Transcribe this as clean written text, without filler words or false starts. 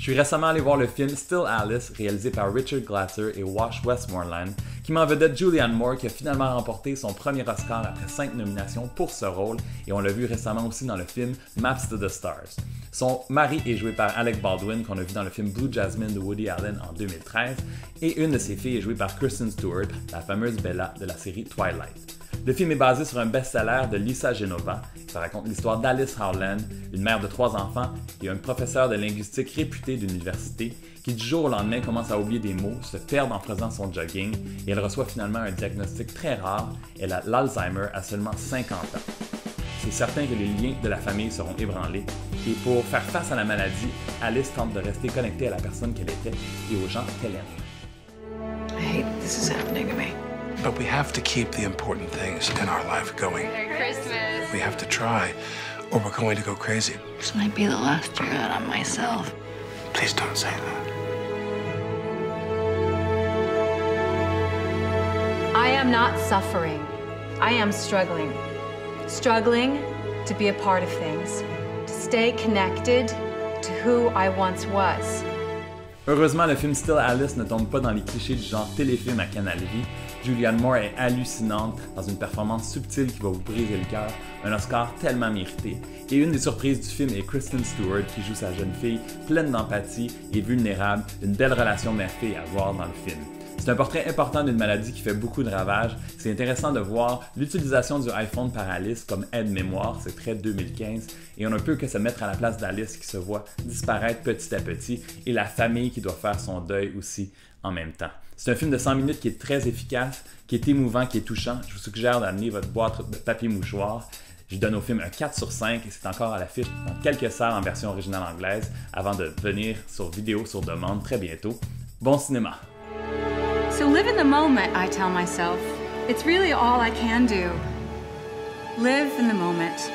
Je suis récemment allé voir le film Still Alice, réalisé par Richard Glasser et Wash Westmoreland, qui met en vedette Julianne Moore, qui a finalement remporté son premier Oscar après 5 nominations pour ce rôle, et on l'a vu récemment aussi dans le film Maps to the Stars. Son mari est joué par Alec Baldwin, qu'on a vu dans le film Blue Jasmine de Woody Allen en 2013, et une de ses filles est jouée par Kristen Stewart, la fameuse Bella de la série Twilight. Le film est basé sur un best-seller de Lisa Genova. Ça raconte l'histoire d'Alice Howland, une mère de 3 enfants et un professeur de linguistique réputé d'une université qui du jour au lendemain commence à oublier des mots, se perdre en faisant son jogging et elle reçoit finalement un diagnostic très rare. Elle a l'Alzheimer à seulement 50 ans. C'est certain que les liens de la famille seront ébranlés et pour faire face à la maladie, Alice tente de rester connectée à la personne qu'elle était et aux gens qu'elle aime. I hate this is happening to me. But we have to keep the important things in our life going. Merry Christmas. We have to try, or we're going to go crazy. This might be the last year that I'm myself. Please don't say that. I am not suffering. I am struggling. Struggling to be a part of things, to stay connected to who I once was. Heureusement, le film Still Alice ne tombe pas dans les clichés du genre téléfilm à Canal Vie. Julianne Moore est hallucinante dans une performance subtile qui va vous briser le cœur, un Oscar tellement mérité. Et une des surprises du film est Kristen Stewart qui joue sa jeune fille, pleine d'empathie et vulnérable, une belle relation mère-fille à voir dans le film. C'est un portrait important d'une maladie qui fait beaucoup de ravages. C'est intéressant de voir l'utilisation du iPhone par Alice comme aide-mémoire, c'est très 2015, et on ne peut que se mettre à la place d'Alice qui se voit disparaître petit à petit, et la famille qui doit faire son deuil aussi en même temps. C'est un film de 100 minutes qui est très efficace, qui est émouvant, qui est touchant. Je vous suggère d'amener votre boîte de papier mouchoir. Je donne au film un 4 sur 5 et c'est encore à l'affiche dans quelques salles en version originale anglaise avant de venir sur vidéo sur demande très bientôt. Bon cinéma! So live in the moment, I tell myself. It's really all I can do. Live in the moment.